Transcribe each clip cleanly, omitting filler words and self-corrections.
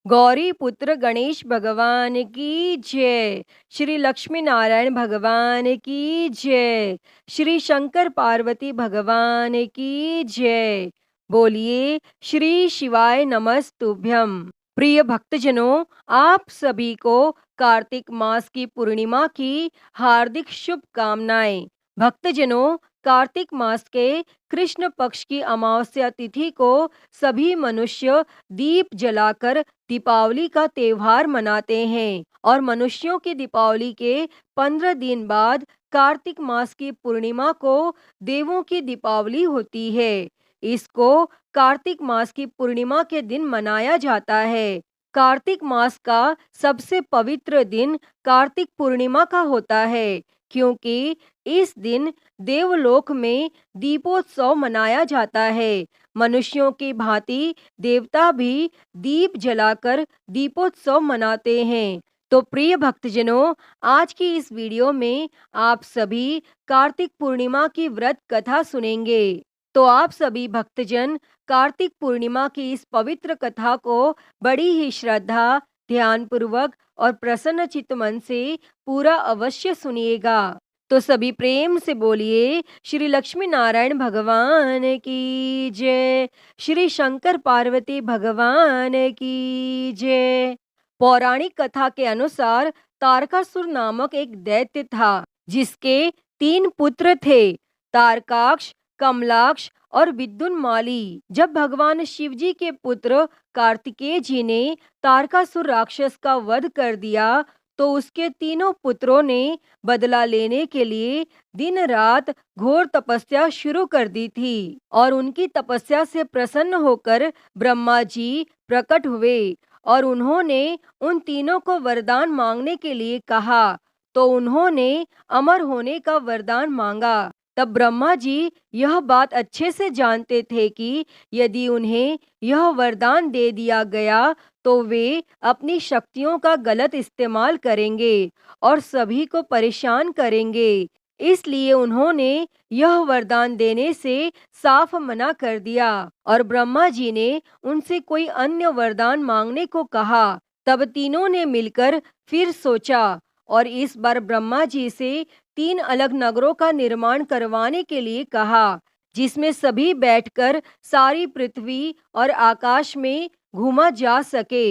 गौरी पुत्र गणेश भगवान की जय। श्री लक्ष्मी नारायण भगवान की जय। श्री शंकर पार्वती भगवान की जय। बोलिए श्री शिवाय नमस्तुभ्यम। प्रिय भक्तजनों, आप सभी को कार्तिक मास की पूर्णिमा की हार्दिक शुभकामनाएं। भक्तजनों, कार्तिक मास के कृष्ण पक्ष की अमावस्या तिथि को सभी मनुष्य दीप जलाकर दीपावली का त्योहार मनाते हैं और मनुष्यों की दीपावली के 15 दिन बाद कार्तिक मास की पूर्णिमा को देवों की दीपावली होती है। इसको कार्तिक मास की पूर्णिमा के दिन मनाया जाता है। कार्तिक मास का सबसे पवित्र दिन कार्तिक पूर्णिमा का होता है, क्योंकि इस दिन देवलोक में दीपोत्सव मनाया जाता है। मनुष्यों की भांति देवता भी दीप जलाकर दीपोत्सव मनाते हैं। तो प्रिय भक्तजनों, आज की इस वीडियो में आप सभी कार्तिक पूर्णिमा की व्रत कथा सुनेंगे। तो आप सभी भक्तजन कार्तिक पूर्णिमा की इस पवित्र कथा को बड़ी ही श्रद्धा, ध्यान पूर्वक और प्रसन्न चित्त मन से पूरा अवश्य सुनिएगा। तो सभी प्रेम से बोलिए श्री लक्ष्मी नारायण भगवान की जय। श्री शंकर पार्वती भगवान की जय। पौराणिक कथा के अनुसार तारकासुर नामक एक दैत्य था, जिसके 3 पुत्र थे, तारकाक्ष, कमलाक्ष और विद्युन्माली। जब भगवान शिव जी के पुत्र कार्तिकेय जी ने तारकासुर राक्षस का वध कर दिया, तो उसके तीनों पुत्रों ने बदला लेने के लिए दिन रात घोर तपस्या शुरू कर दी थी और उनकी तपस्या से प्रसन्न होकर ब्रह्मा जी प्रकट हुए और उन्होंने उन तीनों को वरदान मांगने के लिए कहा। तो उन्होंने अमर होने का वरदान मांगा। तब ब्रह्मा जी यह बात अच्छे से जानते थे कि यदि उन्हें यह वरदान दे दिया गया तो वे अपनी शक्तियों का गलत इस्तेमाल करेंगे और सभी को परेशान करेंगे। इसलिए उन्होंने यह वरदान देने से साफ मना कर दिया और ब्रह्मा जी ने उनसे कोई अन्य वरदान मांगने को कहा। तब तीनों ने मिलकर फिर सोचा और इस बार ब्रह्मा जी से 3 अलग नगरों का निर्माण करवाने के लिए कहा, जिसमें सभी बैठकर सारी पृथ्वी और आकाश में घूमा जा सके।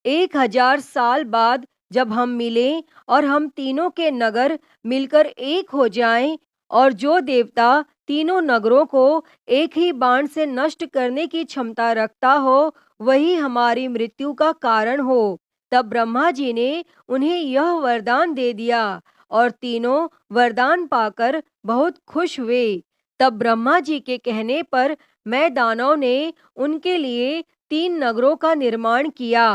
1000 साल बाद जब हम मिलें और हम तीनों के नगर मिलकर एक हो जाएं और जो देवता तीनों नगरों को एक ही बाण से नष्ट करने की क्षमता रखता हो, वही हमारी मृत्यु का कारण हो। तब ब्रह्मा जी ने उन्हें यह वरदान दे दिया और तीनों वरदान पाकर बहुत खुश हुए। तब ब्रह्मा जी के कहने पर मैं दानव ने उनके लिए 3 नगरों का निर्माण किया।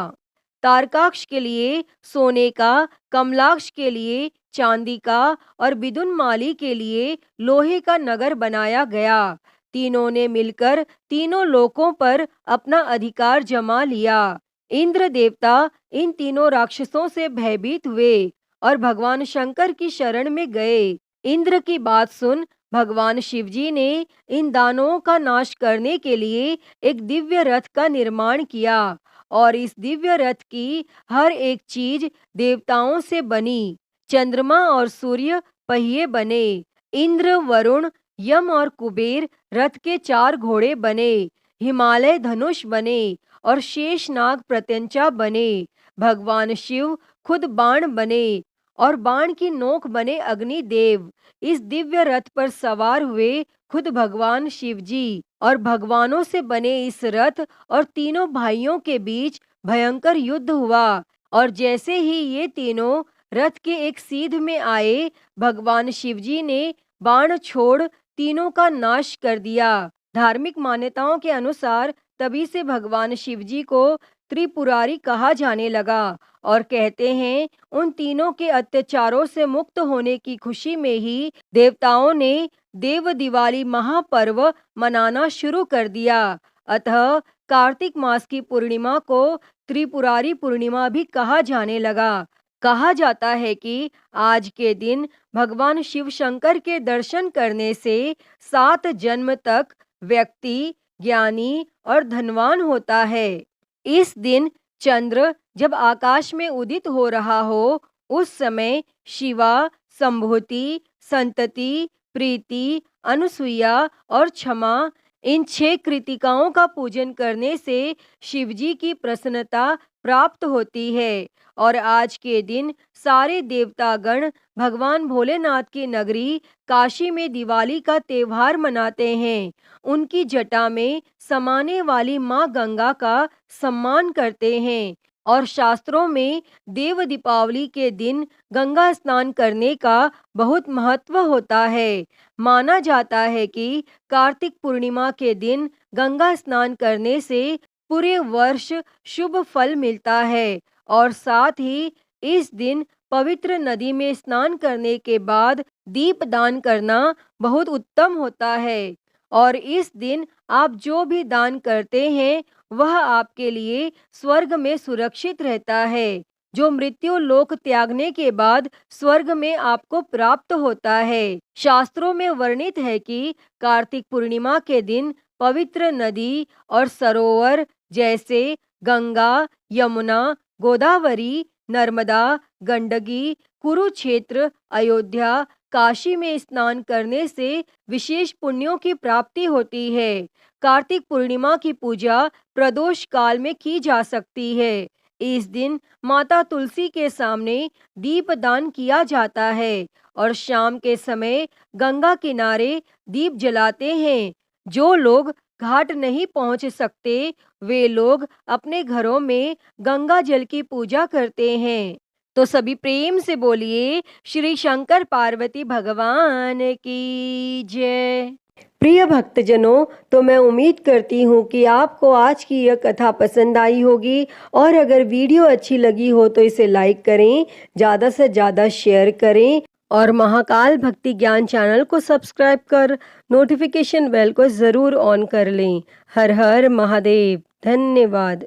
तारकाक्ष के लिए सोने का, कमलाक्ष के लिए चांदी का और विदुन्माली के लिए लोहे का नगर बनाया गया। तीनों ने मिलकर तीनों लोकों पर अपना अधिकार जमा लिया। इंद्र देवता इन तीनों राक्षसों से भयभीत हुए और भगवान शंकर की शरण में गए। इंद्र की बात सुन भगवान शिवजी ने इन दानवों का नाश करने के लिए एक दिव्य रथ का निर्माण किया और इस दिव्य रथ की हर एक चीज देवताओं से बनी। चंद्रमा और सूर्य पहिए बने। इंद्र, वरुण, यम और कुबेर रथ के 4 घोड़े बने। हिमालय धनुष बने और शेषनाग प्रत्यंचा बने। भगवान शिव खुद बाण बने और बाण की नोक बने अग्निदेव। इस दिव्य रथ पर सवार हुए खुद भगवान शिव जी और भगवानों से बने इस रथ और तीनों भाइयों के बीच भयंकर युद्ध हुआ और जैसे ही ये तीनों रथ के एक सीध में आए, भगवान शिवजी ने बाण छोड़ तीनों का नाश कर दिया। धार्मिक मान्यताओं के अनुसार तभी से भगवान शिवजी को त्रिपुरारी कहा जाने लगा और कहते हैं उन तीनों के अत्याचारों से मुक्त होने की खुशी में ही देवताओं ने देव दिवाली महापर्व मनाना शुरू कर दिया। अतः कार्तिक मास की पूर्णिमा को त्रिपुरारी पूर्णिमा भी कहा जाने लगा। कहा जाता है कि आज के दिन भगवान शिव शंकर के दर्शन करने से 7 जन्म तक व्यक्ति ज्ञानी और धनवान होता है। इस दिन चंद्र जब आकाश में उदित हो रहा हो, उस समय शिवा, संभूति, संतति, प्रीति, अनुसुईया और क्षमा, इन 6 कृतिकाओं का पूजन करने से शिवजी की प्रसन्नता प्राप्त होती है। और आज के दिन सारे देवतागण भगवान भोलेनाथ की नगरी काशी में दिवाली का त्योहार मनाते हैं। उनकी जटा में समाने वाली माँ गंगा का सम्मान करते हैं और शास्त्रों में देव दीपावली के दिन गंगा स्नान करने का बहुत महत्व होता है। माना जाता है कि कार्तिक पूर्णिमा के दिन गंगा स्नान करने से पूरे वर्ष शुभ फल मिलता है और साथ ही इस दिन पवित्र नदी में स्नान करने के बाद दीप दान करना बहुत उत्तम होता है। और इस दिन आप जो भी दान करते हैं वह आपके लिए स्वर्ग में सुरक्षित रहता है, जो मृत्यु लोक त्यागने के बाद स्वर्ग में आपको प्राप्त होता है। शास्त्रों में वर्णित है कि कार्तिक पूर्णिमा के दिन पवित्र नदी और सरोवर जैसे गंगा, यमुना, गोदावरी, नर्मदा, गंडकी, कुरुक्षेत्र, अयोध्या, काशी में स्नान करने से विशेष पुण्यों की प्राप्ति होती है। कार्तिक पूर्णिमा की पूजा प्रदोष काल में की जा सकती है। इस दिन माता तुलसी के सामने दीप दान किया जाता है और शाम के समय गंगा किनारे दीप जलाते हैं। जो लोग घाट नहीं पहुंच सकते, वे लोग अपने घरों में गंगा जल की पूजा करते हैं। तो सभी प्रेम से बोलिए श्री शंकर पार्वती भगवान की जय। प्रिय भक्तजनों, तो मैं उम्मीद करती हूँ कि आपको आज की यह कथा पसंद आई होगी और अगर वीडियो अच्छी लगी हो तो इसे लाइक करें, ज़्यादा से ज़्यादा शेयर करें और महाकाल भक्ति ज्ञान चैनल को सब्सक्राइब कर नोटिफिकेशन बेल को ज़रूर ऑन कर लें। हर हर महादेव। धन्यवाद।